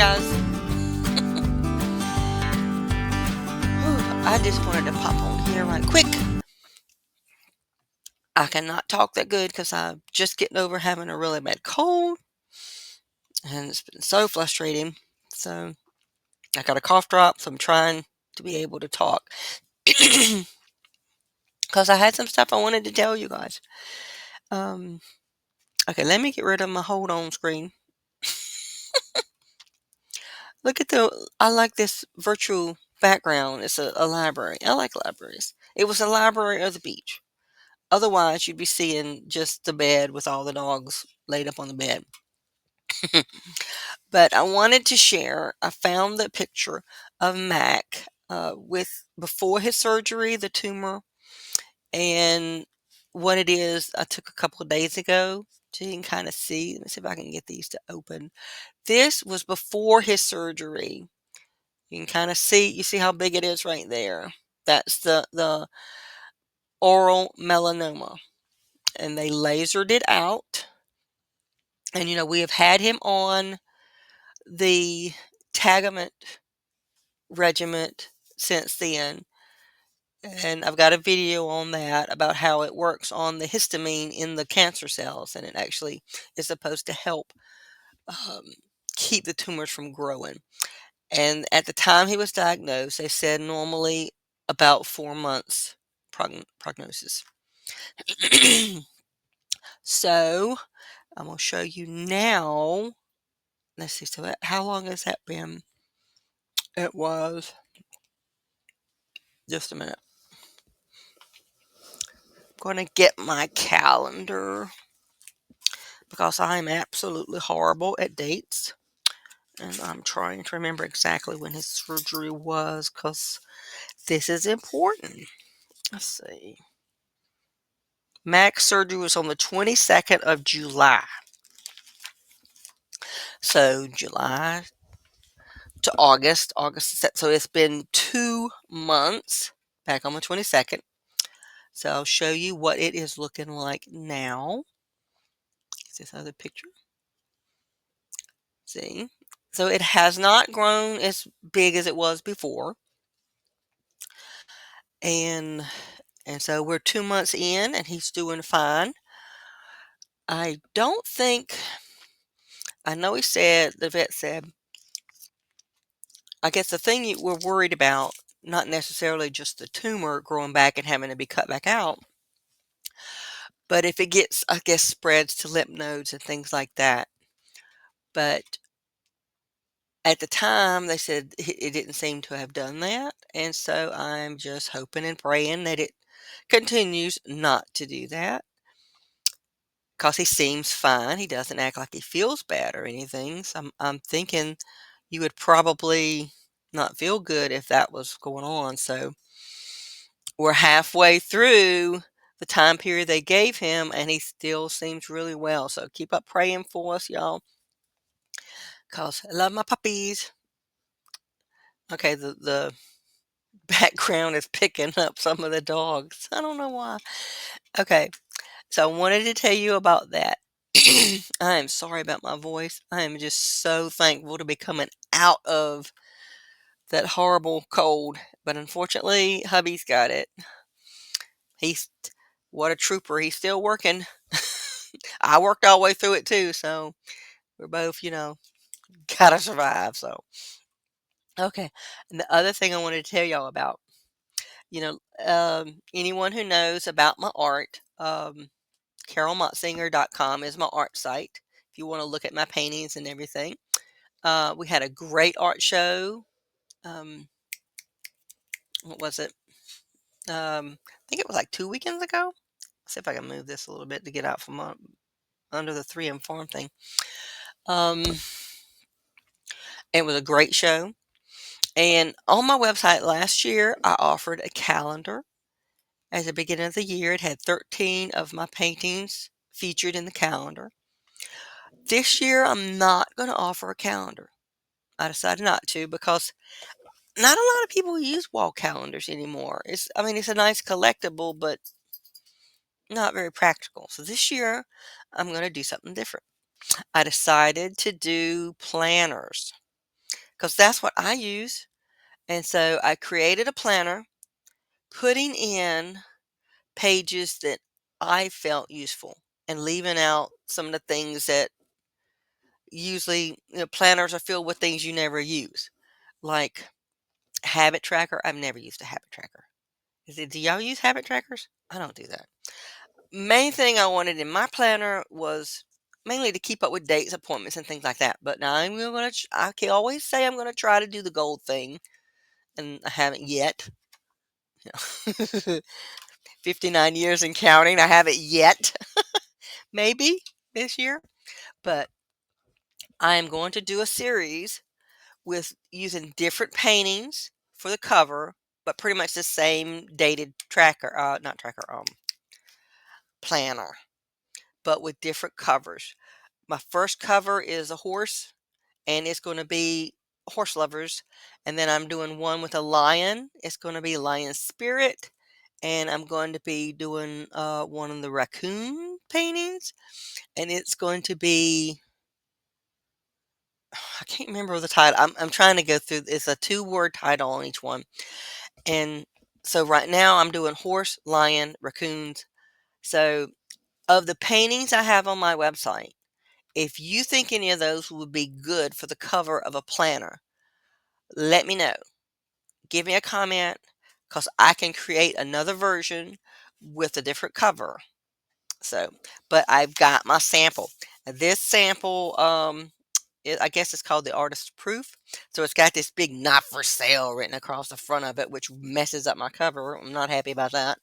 guys. Whew, I just wanted to pop on here right quick. I cannot talk that good because I'm just getting over having a really bad cold, and it's been so frustrating. So I got a cough drop, so I'm trying to be able to talk because I had some stuff I wanted to tell you guys. Um, okay, let me get rid of my hold on screen. Look at the. I like this virtual background. It's a library. I like libraries. It was a library of the beach. Otherwise, you'd be seeing just the bed with all the dogs laid up on the bed. But I wanted to share, I found the picture of Mac with before his surgery, the tumor, and what it is. I took a couple of days ago so you can kind of see. Let me see if I can get these to open. This was before his surgery. You can kind of see, you see how big it is right there. That's the oral melanoma. And they lasered it out. And we have had him on the Tagamet regiment since then. And I've got a video on that about how it works on the histamine in the cancer cells. And it actually is supposed to help um, keep the tumors from growing. And at the time he was diagnosed, they said normally about 4 months prognosis. So I'm going to show you now. Let's see. So how long has that been? It was just a minute. Going to get my calendar because I'm absolutely horrible at dates. And I'm trying to remember exactly when his surgery was because this is important. Let's see. Mack's surgery was on the 22nd of July. So July to August. So it's been 2 months back on the 22nd. So I'll show you what it is looking like now. Is this other picture? See? So it has not grown as big as it was before. And and so we're 2 months in and he's doing fine. I don't think I know he said the vet said I guess the thing you we're worried about, not necessarily just the tumor growing back and having to be cut back out, but if it gets, I guess, spreads to lymph nodes and things like that. But at the time, they said it didn't seem to have done that. And so I'm just hoping and praying that it continues not to do that because he seems fine. He doesn't act like he feels bad or anything. So I'm thinking you would probably not feel good if that was going on. So we're halfway through the time period they gave him, and he still seems really well. So keep up praying for us, y'all, because I love my puppies. Okay, the background is picking up some of the dogs. I don't know why. Okay, so I wanted to tell you about that. I am sorry about my voice. I am just so thankful to be coming out of that horrible cold. But unfortunately, hubby's got it. He's what a trooper. He's still working. I worked all the way through it too, so we're both, gotta survive. So okay. And the other thing I wanted to tell y'all about, anyone who knows about my art, carolmotsinger.com is my art site. If you want to look at my paintings and everything. We had a great art show. Um, what was it? I think it was like 2 weekends ago. Let's see if I can move this a little bit to get out from under the 3M farm thing. Um, it was a great show. And on my website last year, I offered a calendar. At the beginning of the year, it had 13 of my paintings featured in the calendar. This year, I'm not going to offer a calendar. I decided not to because not a lot of people use wall calendars anymore. It's a nice collectible, but not very practical. So this year, I'm going to do something different. I decided to do planners. because that's what I use. And so I created a planner, putting in pages that I felt useful and leaving out some of the things that usually, planners are filled with things you never use. Like habit tracker. I've never used a habit tracker. Do y'all use habit trackers? I don't do that. Main thing I wanted in my planner was mainly to keep up with dates, appointments, and things like that. But now I can always say I'm gonna try to do the gold thing, and I haven't yet. You know, 59 years and counting. I haven't yet. Maybe this year, but I am going to do a series with using different paintings for the cover, but pretty much the same dated tracker, not tracker, planner, but with different covers. My first cover is a horse, and it's going to be horse lovers. And then I'm doing one with a lion. It's going to be lion spirit. And I'm going to be doing one of the raccoon paintings. And it's going to be, I can't remember the title. I'm trying to go through, it's a 2-word title on each one. And so right now I'm doing horse, lion, raccoons. So of the paintings I have on my website, if you think any of those would be good for the cover of a planner, let me know. Give me a comment because I can create another version with a different cover. So, but I've got my sample. This sample, I guess it's called the artist proof. So it's got this big "not for sale" written across the front of it, which messes up my cover. I'm not happy about that.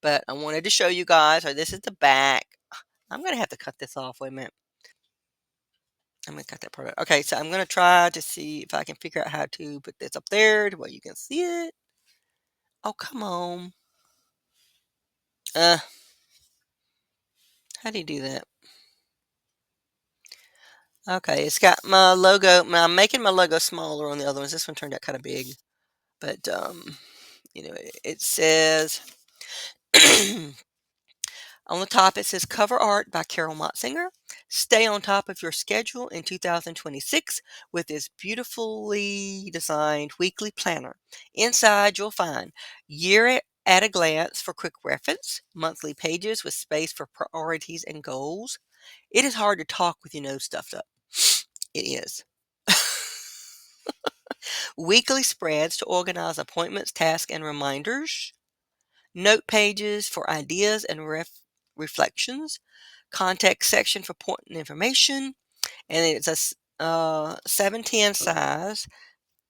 But I wanted to show you guys. So this is the back. I'm gonna have to cut this off. Wait a minute. I'm gonna cut that part out. Okay, so I'm gonna try to see if I can figure out how to put this up there to where you can see it. Oh, come on. Uh, how do you do that? Okay, it's got my logo. I'm making my logo smaller on the other ones. This one turned out kind of big, but it says on the top it says cover art by Carol Motzinger. Stay on top of your schedule in 2026 with this beautifully designed weekly planner. Inside you'll find year at a glance for quick reference, monthly pages with space for priorities and goals. It is hard to talk with your nose stuffed up. It is. Weekly spreads to organize appointments, tasks, and reminders. Note pages for ideas and reflections. Contact section for important information. And it's a 710 size,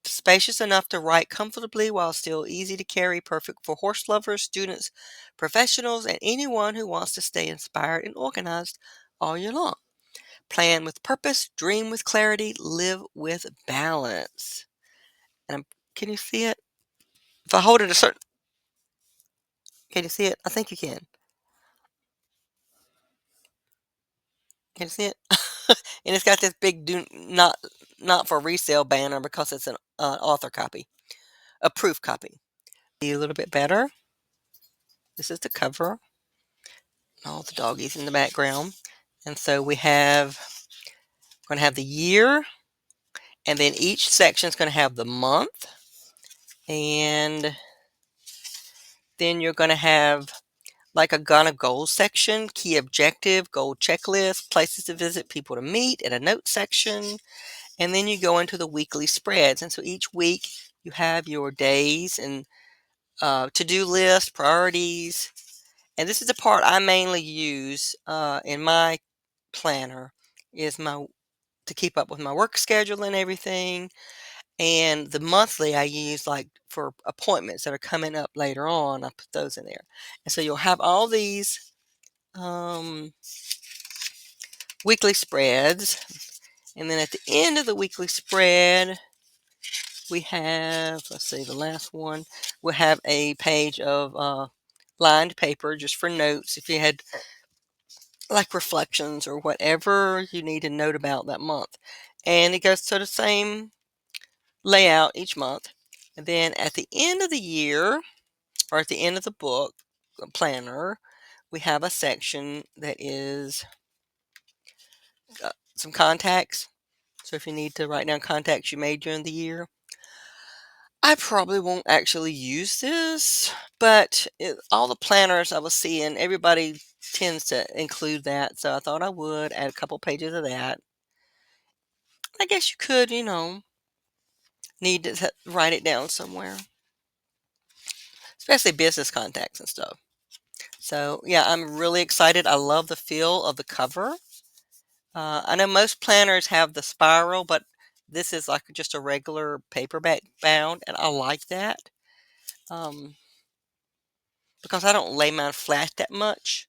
spacious enough to write comfortably while still easy to carry, perfect for horse lovers, students, professionals, and anyone who wants to stay inspired and organized all year long. Plan with purpose, dream with clarity, live with balance. And can you see it? If I hold it a certain, can you see it? I think you can. Can you see it? And it's got this big do not for resale banner because it's an author copy, a proof copy. Be a little bit better. This is the cover. All the doggies in the background, and so we're going to have the year, and then each section is going to have the month, and then you're going to have like a Ghana goals section, key objective, goal checklist, places to visit, people to meet, and a note section. And then you go into the weekly spreads. And so each week you have your days and to-do list, priorities. And this is the part I mainly use in my planner is my to keep up with my work schedule and everything. And the monthly I use like for appointments that are coming up later on. I put those in there. And so you'll have all these um, weekly spreads. And then at the end of the weekly spread, we have, let's see, the last one, we'll have a page of lined paper just for notes if you had like reflections or whatever you need to note about that month. And it goes to the same layout each month. And then at the end of the year, or at the end of the book planner, we have a section that is some contacts. So if you need to write down contacts you made during the year, I probably won't actually use this, but all the planners I was seeing, everybody tends to include that. So I thought I would add a couple pages of that. I guess you could, need to write it down somewhere, especially business contacts and stuff. So yeah, I'm really excited. I love the feel of the cover. I know most planners have the spiral, but this is like just a regular paperback bound, and I like that because I don't lay mine flat that much.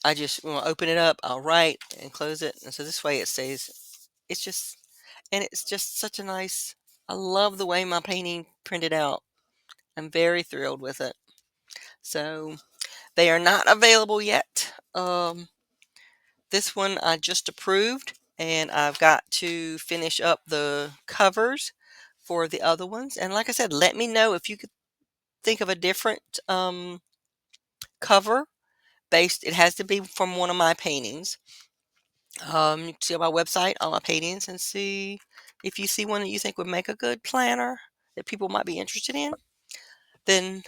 I just want to open it up, I'll write and close it, and so this way it stays. It's just, and it's just such a nice. I love the way my painting printed out. I'm very thrilled with it. So they are not available yet. This one I just approved, and I've got to finish up the covers for the other ones. And like I said, let me know if you could think of a different cover based. It has to be from one of my paintings. You can see on my website all my paintings and see if you see one that you think would make a good planner that people might be interested in. Then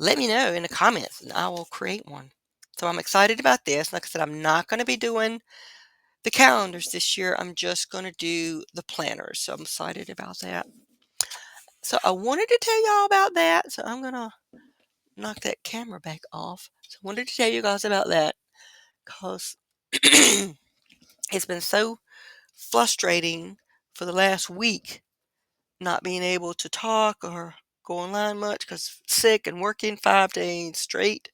let me know in the comments, and I will create one. So I'm excited about this. Like I said, I'm not going to be doing the calendars this year. I'm just going to do the planners. So I'm excited about that. So I wanted to tell y'all about that. So I'm going to knock that camera back off. So I wanted to tell you guys about that because it's been so frustrating for the last week not being able to talk or go online much because sick and working 5 days straight,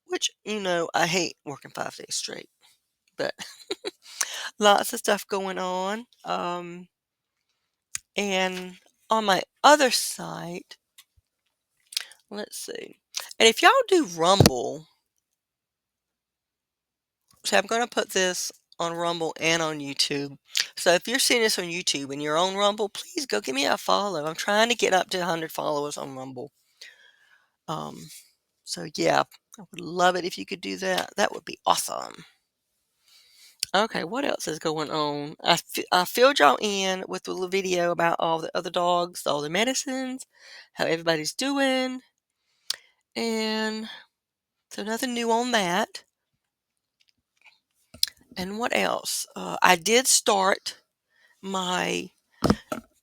which, I hate working 5 days straight, but lots of stuff going on. And on my other site, let's see. And if y'all do Rumble, so I'm going to put this on Rumble and on YouTube. So if you're seeing this on YouTube and you're on Rumble, please go give me a follow. I'm trying to get up to 100 followers on Rumble. So yeah, I would love it if you could do that. That would be awesome. Okay, what else is going on? I filled y'all in with a little video about all the other dogs, all the medicines, how everybody's doing, and so nothing new on that. And what else? My,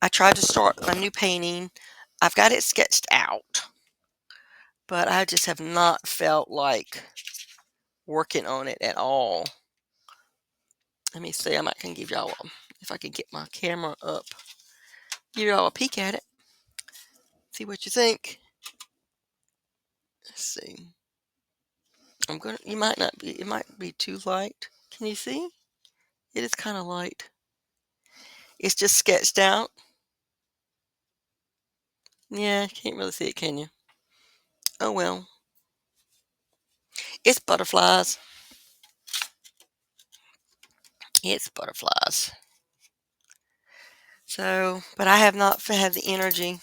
I tried to start my new painting. I've got it sketched out, but I just have not felt like working on it at all. Let me see. I might can give y'all if I can get my camera up, give y'all a peek at it. See what you think. Let's see. You might not be, it might be too light. Can you see? It is kind of light. It's just sketched out. Yeah, can't really see it, can you? Oh well. It's butterflies. It's butterflies. So, but I have not had the energy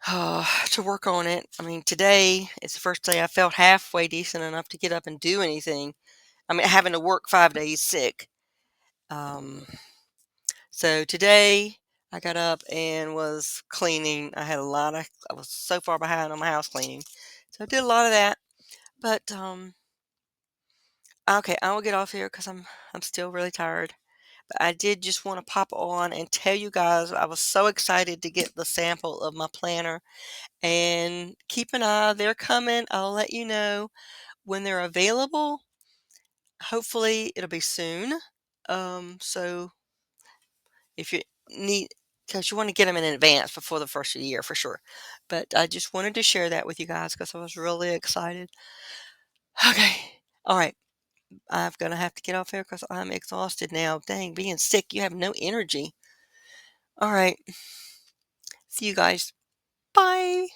to work on it. I mean, today it's the first day I felt halfway decent enough to get up and do anything. I mean, having to work 5 days sick. So today I got up and was cleaning. I was so far behind on my house cleaning. So I did a lot of that. But okay, I will get off here because I'm still really tired. But I did just want to pop on and tell you guys I was so excited to get the sample of my planner, and keep an eye. They're coming. I'll let you know when they're available. Hopefully it'll be soon. So if you need, because you want to get them in advance before the first of the year for sure. But I just wanted to share that with you guys because I was really excited. Okay. All right. I'm going to have to get off here because I'm exhausted now. Dang, being sick, you have no energy. All right. See you guys. Bye.